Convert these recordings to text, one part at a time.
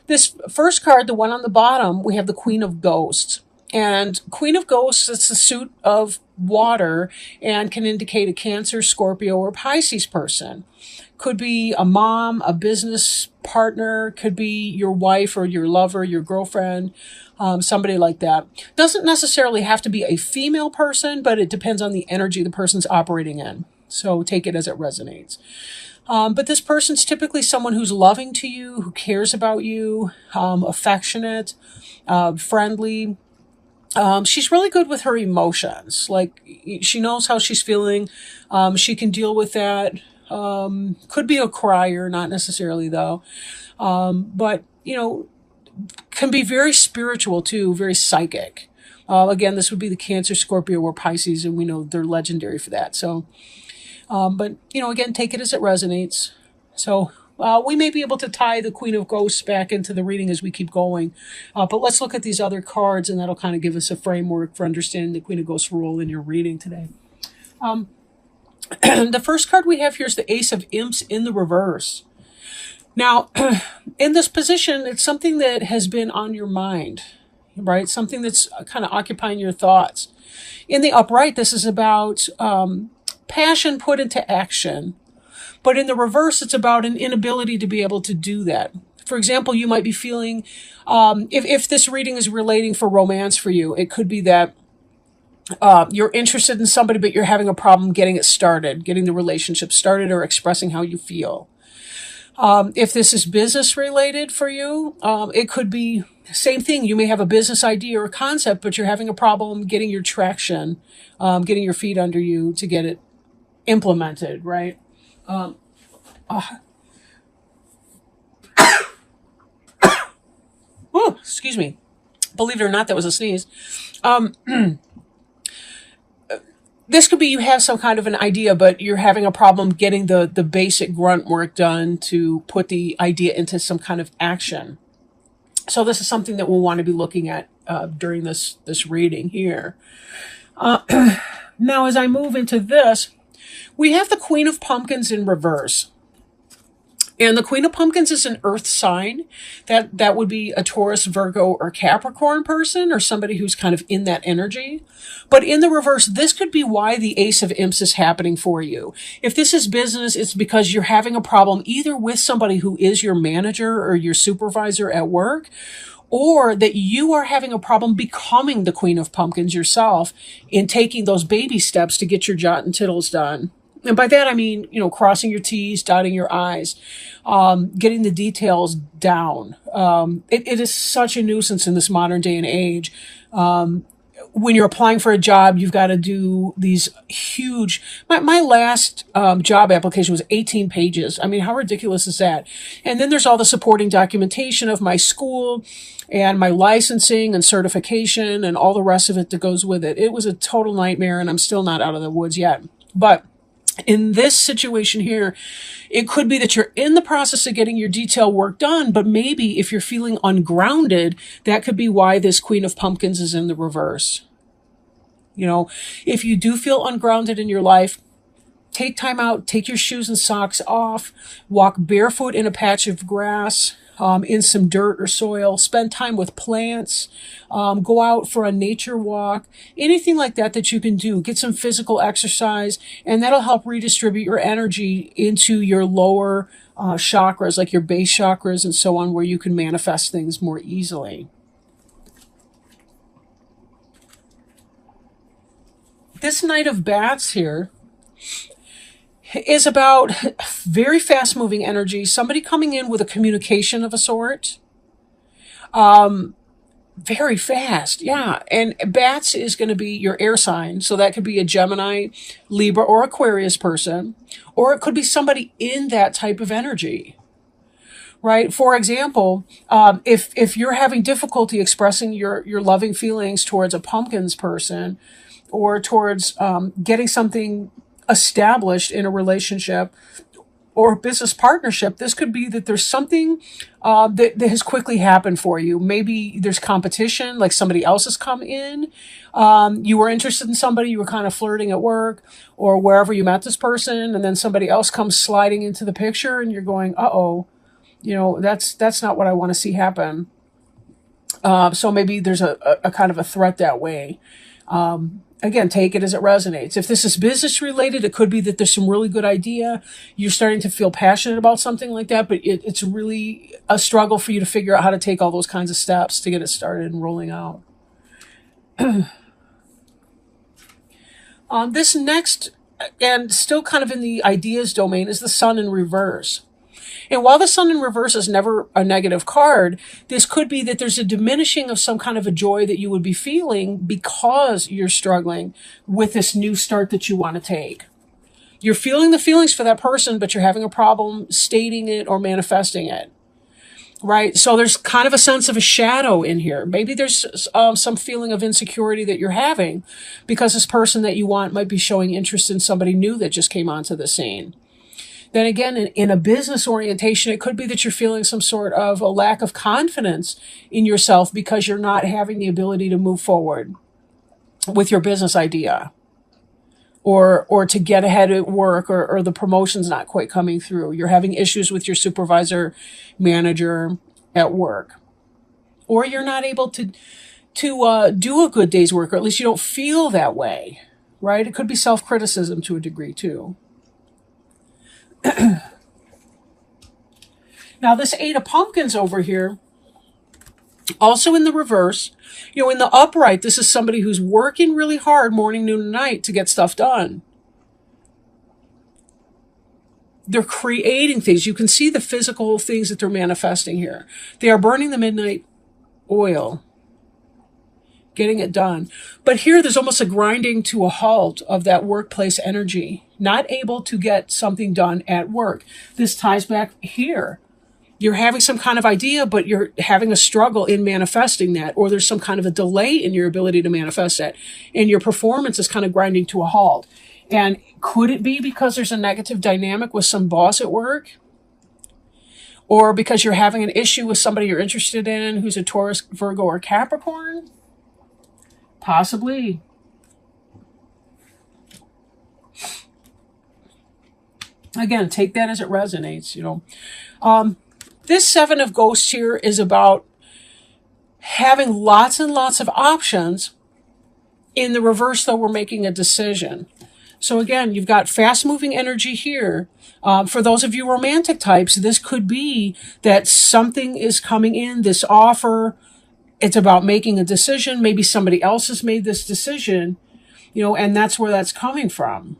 This first card, the one on the bottom, we have the Queen of Ghosts. And Queen of Ghosts, it's the suit of water and can indicate a Cancer, Scorpio, or Pisces person. Could be a mom, a business partner, could be your wife or your lover, your girlfriend, somebody like that. Doesn't necessarily have to be a female person, but it depends on the energy the person's operating in. So take it as it resonates. But this person's typically someone who's loving to you, who cares about you, affectionate, friendly. She's really good with her emotions. Like, she knows how she's feeling. She can deal with that. Could be a crier, not necessarily though. But, can be very spiritual too, very psychic. Again, this would be the Cancer, Scorpio, or Pisces, and we know they're legendary for that. So, but, again, take it as it resonates. So, we may be able to tie the Queen of Ghosts back into the reading as we keep going. But let's look at these other cards, and that'll kind of give us a framework for understanding the Queen of Ghosts' role in your reading today. The first card we have here is the Ace of Imps in the reverse. Now, in this position, it's something that has been on your mind, right? Something that's kind of occupying your thoughts. In the upright, this is about passion put into action. But in the reverse, it's about an inability to be able to do that. For example, you might be feeling, if this reading is relating for romance for you, it could be that you're interested in somebody, but you're having a problem getting it started, getting the relationship started, or expressing how you feel. If this is business related for you, it could be the same thing. You may have a business idea or concept, but you're having a problem getting your traction, getting your feet under you to get it implemented, right? Oh, excuse me. Believe it or not, that was a sneeze. This could be you have some kind of an idea, but you're having a problem getting the basic grunt work done to put the idea into some kind of action. So this is something that we'll want to be looking at during this reading here. Now, as I move into this, we have the Queen of Pumpkins in reverse. And the Queen of Pumpkins is an earth sign. That would be a Taurus, Virgo, or Capricorn person, or somebody who's kind of in that energy. But in the reverse, this could be why the Ace of Imps is happening for you. If this is business, it's because you're having a problem either with somebody who is your manager or your supervisor at work, or that you are having a problem becoming the Queen of Pumpkins yourself in taking those baby steps to get your jot and tittles done. And by that, I mean, crossing your T's, dotting your I's, getting the details down. It is such a nuisance in this modern day and age. When you're applying for a job, you've got to do these huge, my last job application was 18 pages. I mean, how ridiculous is that? And then there's all the supporting documentation of my school and my licensing and certification and all the rest of it that goes with it. It was a total nightmare, and I'm still not out of the woods yet. But in this situation here, it could be that you're in the process of getting your detail work done, but maybe if you're feeling ungrounded, that could be why this Queen of Pumpkins is in the reverse. If you do feel ungrounded in your life, take time out, take your shoes and socks off, walk barefoot in a patch of grass, in some dirt or soil, spend time with plants, go out for a nature walk, anything like that you can do. Get some physical exercise, and that'll help redistribute your energy into your lower chakras, like your base chakras and so on, where you can manifest things more easily. This Knight of Bats here is about very fast-moving energy, somebody coming in with a communication of a sort. Very fast, yeah. And Bats is going to be your air sign, so that could be a Gemini, Libra, or Aquarius person, or it could be somebody in that type of energy, right? For example, if you're having difficulty expressing your loving feelings towards a pumpkins person, or towards getting something established in a relationship or business partnership, this could be that there's something that has quickly happened for you. Maybe there's competition, like somebody else has come in. You were interested in somebody, you were kind of flirting at work or wherever you met this person, and then somebody else comes sliding into the picture, and you're going, uh-oh. That's not what I want to see happen. So maybe there's a kind of a threat that way. Again, take it as it resonates. If this is business related, it could be that there's some really good idea. You're starting to feel passionate about something like that, but it's really a struggle for you to figure out how to take all those kinds of steps to get it started and rolling out. This next, and still kind of in the ideas domain, is the Sun in reverse. And while the Sun in reverse is never a negative card, this could be that there's a diminishing of some kind of a joy that you would be feeling because you're struggling with this new start that you want to take. You're feeling the feelings for that person, but you're having a problem stating it or manifesting it. Right? So there's kind of a sense of a shadow in here. Maybe there's some feeling of insecurity that you're having because this person that you want might be showing interest in somebody new that just came onto the scene. Then again, in a business orientation, it could be that you're feeling some sort of a lack of confidence in yourself because you're not having the ability to move forward with your business idea, or to get ahead at work, or the promotion's not quite coming through. You're having issues with your supervisor, manager at work, or you're not able to do a good day's work, or at least you don't feel that way, right? It could be self-criticism to a degree too. Now, this Eight of Pumpkins over here, also in the reverse, in the upright, this is somebody who's working really hard morning, noon, and night to get stuff done. They're creating things. You can see the physical things that they're manifesting here. They are burning the midnight oil, getting it done. But here there's almost a grinding to a halt of that workplace energy, not able to get something done at work. This ties back here. You're having some kind of idea, but you're having a struggle in manifesting that, or there's some kind of a delay in your ability to manifest that, and your performance is kind of grinding to a halt. And could it be because there's a negative dynamic with some boss at work? Or because you're having an issue with somebody you're interested in who's a Taurus, Virgo, or Capricorn? Possibly. Again, take that as it resonates, This Seven of Ghosts here is about having lots and lots of options. In the reverse, though, we're making a decision. So again, you've got fast-moving energy here. For those of you romantic types, this could be that something is coming in, this offer. It's about making a decision. Maybe somebody else has made this decision, and that's where that's coming from.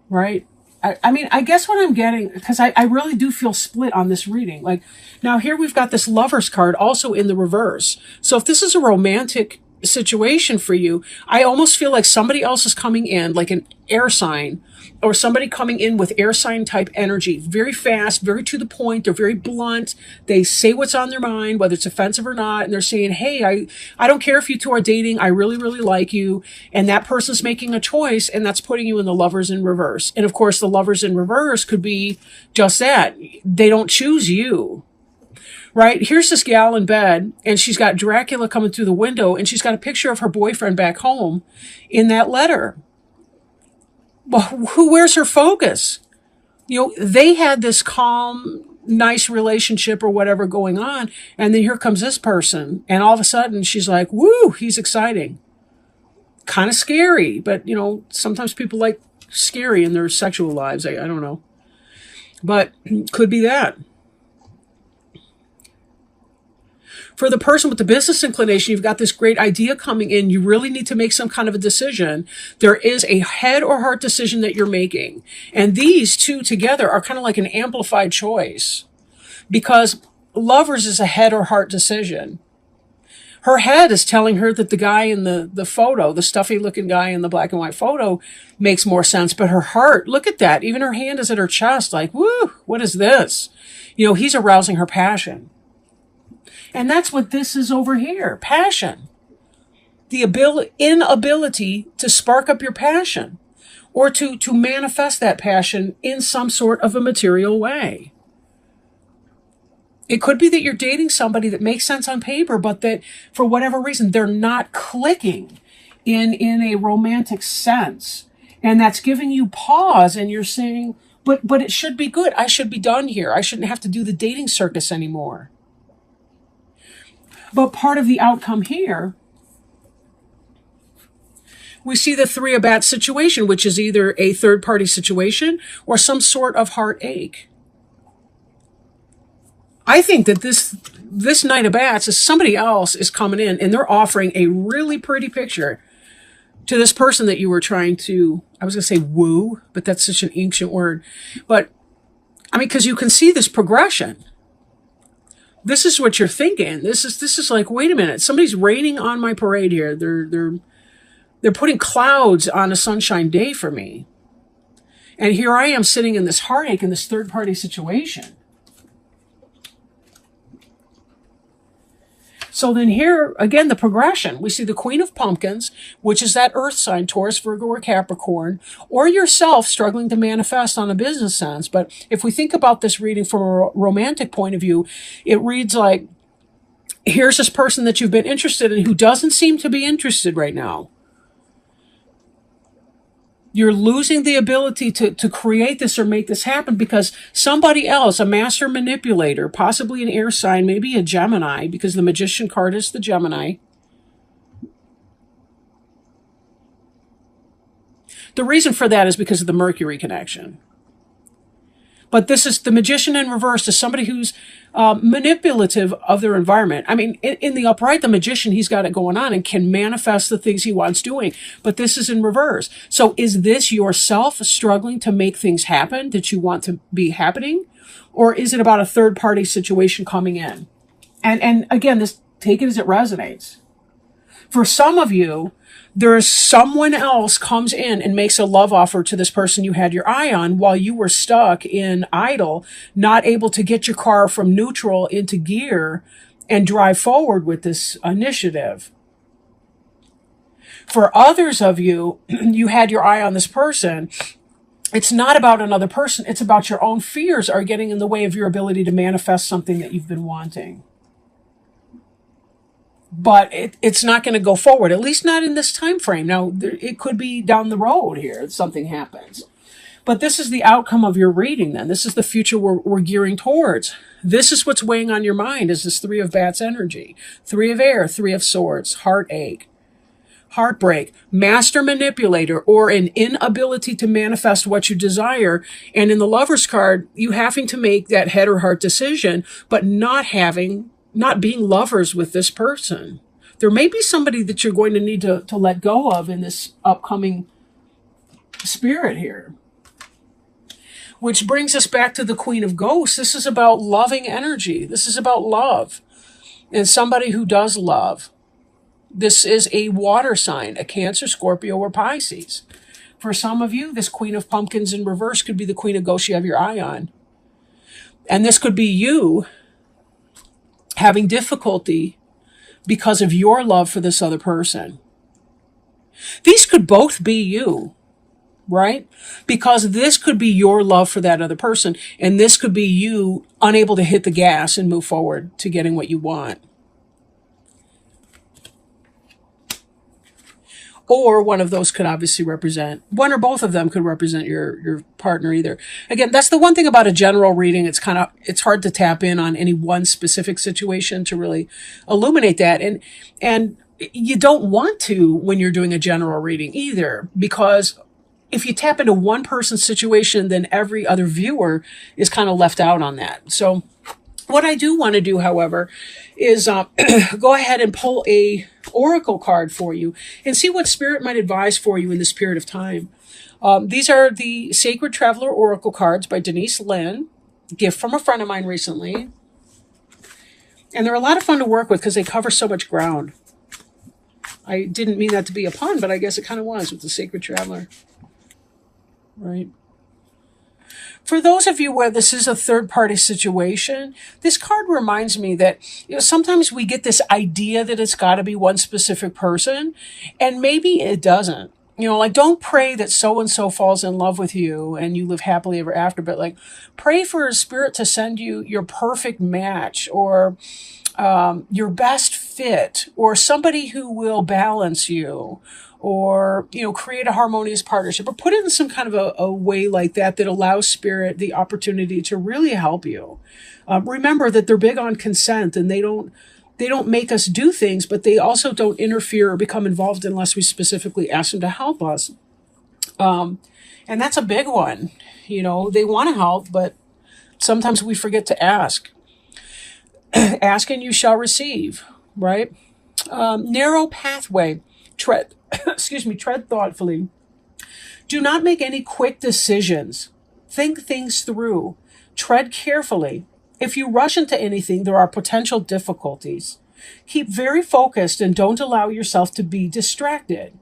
Right? I guess what I'm getting, because I really do feel split on this reading. Like, now here we've got this Lover's card also in the reverse. So if this is a romantic situation for you, I almost feel like somebody else is coming in, like an air sign, or somebody coming in with air sign type energy, very fast, very to the point. They're very blunt. They say what's on their mind, whether it's offensive or not. And they're saying, hey, I don't care if you two are dating. I really, really like you. And that person's making a choice, and that's putting you in the Lovers in reverse. And of course, the Lovers in reverse could be just that. They don't choose you. Right? Here's this gal in bed, and she's got Dracula coming through the window, and she's got a picture of her boyfriend back home in that letter. Well, where's her focus? They had this calm, nice relationship or whatever going on, and then here comes this person, and all of a sudden she's like, woo, he's exciting. Kind of scary, but, sometimes people like scary in their sexual lives. I don't know. But could be that. For the person with the business inclination, you've got this great idea coming in. You really need to make some kind of a decision. There is a head or heart decision that you're making. And these two together are kind of like an amplified choice, because Lovers is a head or heart decision. Her head is telling her that the guy in the photo, the stuffy looking guy in the black and white photo, makes more sense. But her heart, look at that. Even her hand is at her chest like, woo, what is this? He's arousing her passion. And that's what this is over here, passion. The inability to spark up your passion, or to manifest that passion in some sort of a material way. It could be that you're dating somebody that makes sense on paper, but that for whatever reason, they're not clicking in a romantic sense. And that's giving you pause, and you're saying, But it should be good. I should be done here. I shouldn't have to do the dating circus anymore. But part of the outcome here, we see the three of bats situation, which is either a third party situation or some sort of heartache. I think that this Knight of Bats is somebody else is coming in and they're offering a really pretty picture to this person that you were trying to, I was going to say woo, but that's such an ancient word. But I mean, because you can see this progression. This is what you're thinking. This is like, wait a minute, somebody's raining on my parade here. They're putting clouds on a sunshine day for me. And here I am sitting in this heartache in this third party situation. So then here, again, the progression. We see the Queen of Pumpkins, which is that earth sign, Taurus, Virgo, or Capricorn, or yourself struggling to manifest on a business sense. But if we think about this reading from a romantic point of view, it reads like, here's this person that you've been interested in who doesn't seem to be interested right now. You're losing the ability to create this or make this happen because somebody else, a master manipulator, possibly an air sign, maybe a Gemini, because the Magician card is the Gemini. The reason for that is because of the Mercury connection. But this is the Magician in reverse is somebody who's manipulative of their environment. I mean, in the upright, the Magician, he's got it going on and can manifest the things he wants doing. But this is in reverse. So is this yourself struggling to make things happen that you want to be happening? Or is it about a third party situation coming in? And again, this, take it as it resonates. For some of you, there is someone else comes in and makes a love offer to this person you had your eye on while you were stuck in idle, not able to get your car from neutral into gear and drive forward with this initiative. For others of you, you had your eye on this person. It's not about another person. It's about your own fears are getting in the way of your ability to manifest something that you've been wanting. But it's not going to go forward, at least not in this time frame. Now, it could be down the road here that something happens. But this is the outcome of your reading then. This is the future we're gearing towards. This is what's weighing on your mind is this Three of Bats energy. Three of Air, Three of Swords, heartache, heartbreak, master manipulator, or an inability to manifest what you desire. And in the Lover's card, you having to make that head or heart decision, but not being lovers with this person. There may be somebody that you're going to need to let go of in this upcoming spirit here. Which brings us back to the Queen of Ghosts. This is about loving energy. This is about love. And somebody who does love. This is a water sign, a Cancer, Scorpio, or Pisces. For some of you, this Queen of Pumpkins in reverse could be the Queen of Ghosts you have your eye on. And this could be you having difficulty because of your love for this other person. These could both be you, right? Because this could be your love for that other person, and this could be you unable to hit the gas and move forward to getting what you want. Or one of those could obviously represent, one or both of them could represent your partner either. Again, that's the one thing about a general reading. It's hard to tap in on any one specific situation to really illuminate that. And you don't want to when you're doing a general reading either, because if you tap into one person's situation, then every other viewer is kind of left out on that. So what I do want to do, however, is go ahead and pull a oracle card for you and see what Spirit might advise for you in this period of time. These are the Sacred Traveler Oracle cards by Denise Lynn, gift from a friend of mine recently. And they're a lot of fun to work with because they cover so much ground. I didn't mean that to be a pun, but I guess it kind of was with the Sacred Traveler. Right? For those of you where this is a third-party situation, this card reminds me that sometimes we get this idea that it's got to be one specific person, and maybe it doesn't. Like don't pray that so-and-so falls in love with you and you live happily ever after, but like pray for a spirit to send you your perfect match or your best fit or somebody who will balance you or, create a harmonious partnership, or put it in some kind of a way like that that allows spirit the opportunity to really help you. Remember that they're big on consent, and they don't make us do things, but they also don't interfere or become involved unless we specifically ask them to help us. And that's a big one. They want to help, but sometimes we forget to ask. Ask and you shall receive, right? Narrow pathway. Tread, tread thoughtfully. Do not make any quick decisions. Think things through. Tread carefully. If you rush into anything, there are potential difficulties. Keep very focused and don't allow yourself to be distracted.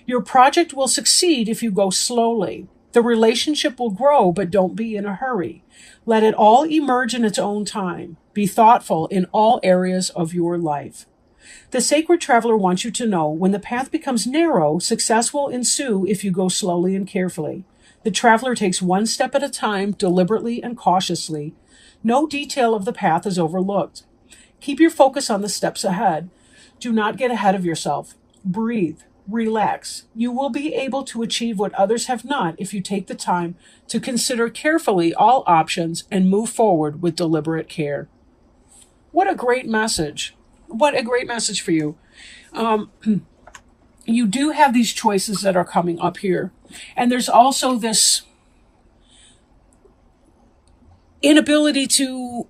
Your project will succeed if you go slowly. The relationship will grow, but don't be in a hurry. Let it all emerge in its own time. Be thoughtful in all areas of your life. The sacred traveler wants you to know when the path becomes narrow, success will ensue if you go slowly and carefully. The traveler takes one step at a time, deliberately and cautiously. No detail of the path is overlooked. Keep your focus on the steps ahead. Do not get ahead of yourself. Breathe. Relax. You will be able to achieve what others have not if you take the time to consider carefully all options and move forward with deliberate care. What a great message. What a great message for you. You do have these choices that are coming up here. And there's also this inability to,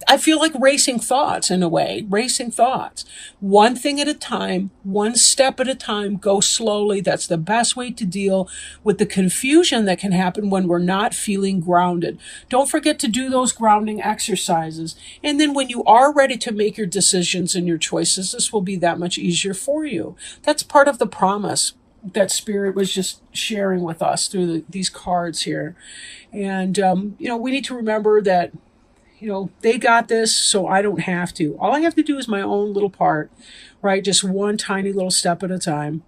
I feel like racing thoughts in a way, racing thoughts. One thing at a time, one step at a time, go slowly. That's the best way to deal with the confusion that can happen when we're not feeling grounded. Don't forget to do those grounding exercises. And then when you are ready to make your decisions and your choices, this will be that much easier for you. That's part of the promise that Spirit was just sharing with us through these cards here. And, we need to remember that, they got this, so I don't have to. All I have to do is my own little part, right? Just one tiny little step at a time.